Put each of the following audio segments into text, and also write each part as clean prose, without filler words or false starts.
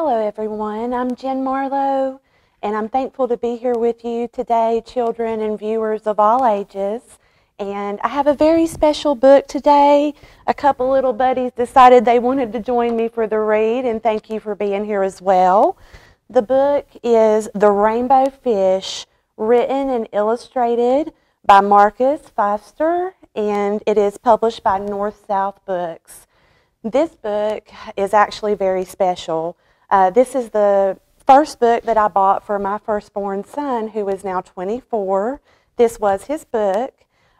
Hello everyone, I'm Jenn Marlow, and I'm thankful to be here with you today, children and viewers of all ages. And I have a very special book today. A couple little buddies decided they wanted to join me for the read, and thank you for being here as well. The book is The Rainbow Fish, written and illustrated by Marcus Pfister, and it is published by North South Books. This book is actually very special. This is the first book that I bought for my firstborn son, who is now 24. This was his book,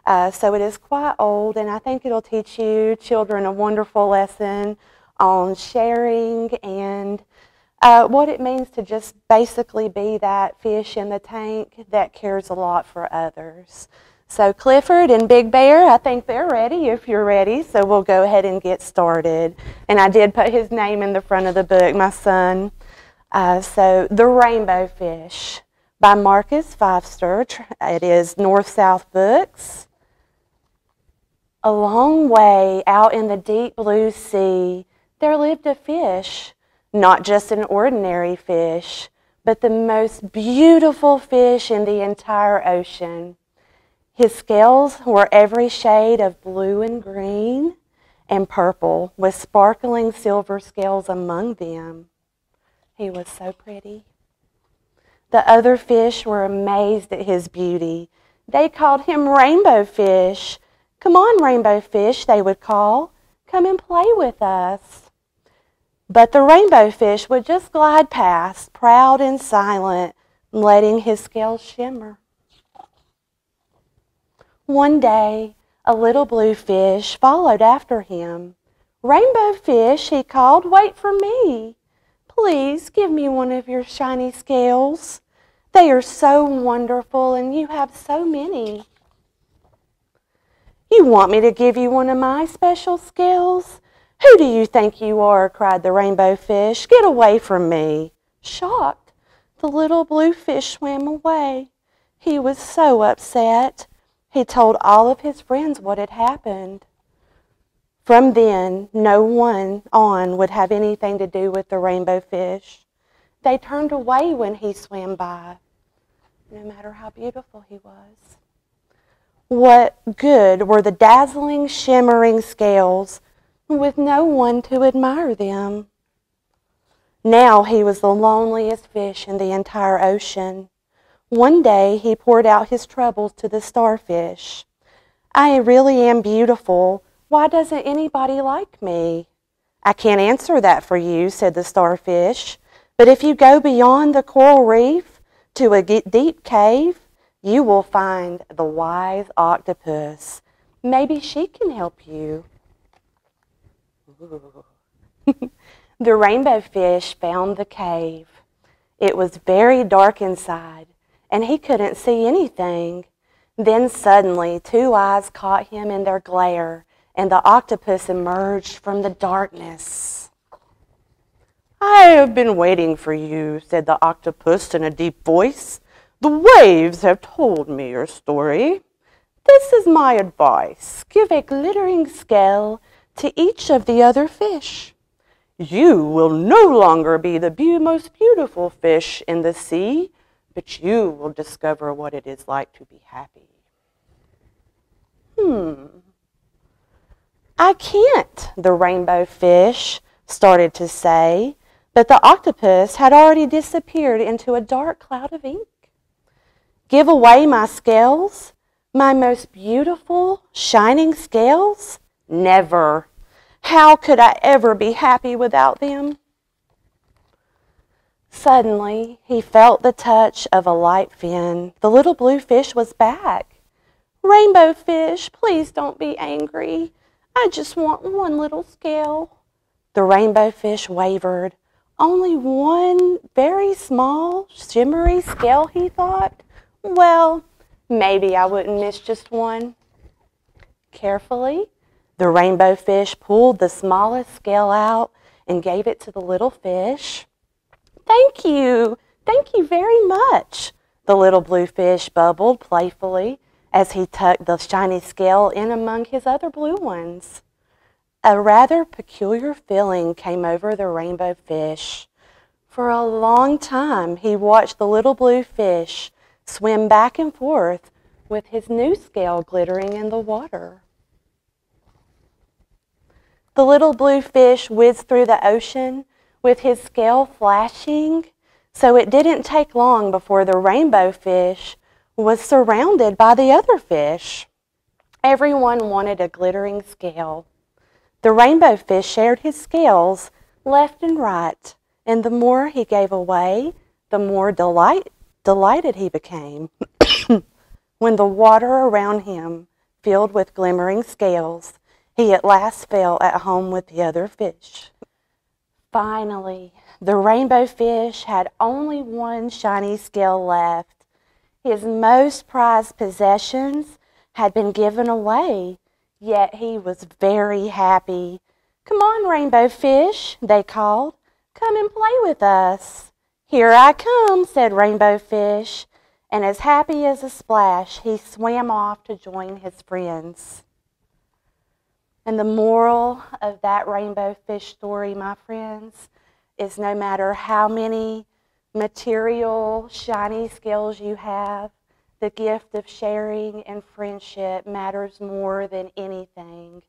so it is quite old, and I think it'll teach you children a wonderful lesson on sharing and what it means to just basically be that fish in the tank that cares a lot for others. So Clifford and Big Bear, I think they're ready if you're ready, so we'll go ahead and get started. And I did put his name in the front of the book, my son. So The Rainbow Fish by Marcus Pfister. It is North South Books. A long way out in the deep blue sea, there lived a fish, not just an ordinary fish, but the most beautiful fish in the entire ocean. His scales were every shade of blue and green and purple, with sparkling silver scales among them. He was so pretty. The other fish were amazed at his beauty. They called him Rainbow Fish. "Come on, Rainbow Fish," they would call. "Come and play with us." But the Rainbow Fish would just glide past, proud and silent, letting his scales shimmer. One day, a little blue fish followed after him. "Rainbow Fish," he called, "wait for me. Please give me one of your shiny scales. They are so wonderful, and you have so many." "You want me to give you one of my special scales? Who do you think you are?" cried the Rainbow Fish. "Get away from me." Shocked, the little blue fish swam away. He was so upset. He told all of his friends what had happened. From then, no one on would have anything to do with the Rainbow Fish. They turned away when he swam by, no matter how beautiful he was. What good were the dazzling, shimmering scales with no one to admire them? Now he was the loneliest fish in the entire ocean. One day he poured out his troubles to the starfish. "I really am beautiful. Why doesn't anybody like me?" "I can't answer that for you," said the starfish. "But if you go beyond the coral reef to a deep cave, you will find the wise octopus. Maybe she can help you." The Rainbow Fish found the cave. It was very dark inside, and he couldn't see anything. Then suddenly, two eyes caught him in their glare, and the octopus emerged from the darkness. "I have been waiting for you," said the octopus in a deep voice. "The waves have told me your story. This is my advice. Give a glittering scale to each of the other fish. You will no longer be the most beautiful fish in the sea, but you will discover what it is like to be happy." "I can't," the Rainbow Fish started to say, but the octopus had already disappeared into a dark cloud of ink. "Give away my scales, my most beautiful, shining scales? Never. How could I ever be happy without them?" Suddenly, he felt the touch of a light fin. The little blue fish was back. "Rainbow Fish, please don't be angry. I just want one little scale." The Rainbow Fish wavered. "Only one very small, shimmery scale," he thought. "Well, maybe I wouldn't miss just one." Carefully, the Rainbow Fish pulled the smallest scale out and gave it to the little fish. Thank you very much," the little blue fish bubbled playfully as he tucked the shiny scale in among his other blue ones. A rather peculiar feeling came over the Rainbow Fish. For a long time, he watched the little blue fish swim back and forth with his new scale glittering in the water. The little blue fish whizzed through the ocean with his scale flashing, so it didn't take long before the rainbow fish was surrounded by the other fish. Everyone wanted a glittering scale. The rainbow fish shared his scales left and right, and the more he gave away, the more delighted he became. When the water around him filled with glimmering scales, he at last felt at home with the other fish. Finally, the rainbow fish had only one shiny scale left. His most prized possessions had been given away, yet he was very happy. "Come on, rainbow fish," they called. "Come and play with us." "Here I come," said Rainbow Fish, and as happy as a splash, he swam off to join his friends. And the moral of that rainbow fish story, my friends, is no matter how many material, shiny skills you have, the gift of sharing and friendship matters more than anything.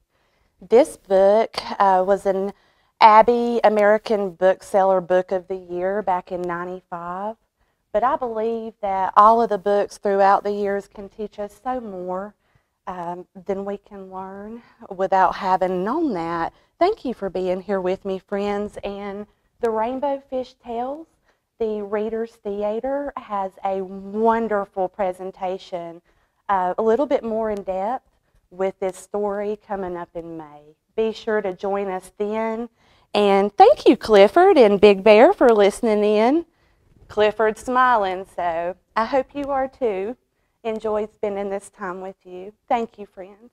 This book was an Abbey American Bookseller Book of the Year back in '95. But I believe that all of the books throughout the years can teach us so more than we can learn without having known that. Thank you for being here with me, friends. And the Rainbow Fish Tales, the Reader's Theater, has a wonderful presentation, a little bit more in depth with this story coming up in May. Be sure to join us then. And thank you, Clifford and Big Bear, for listening in. Clifford's smiling, so I hope you are too. Enjoyed spending this time with you. Thank you, friends.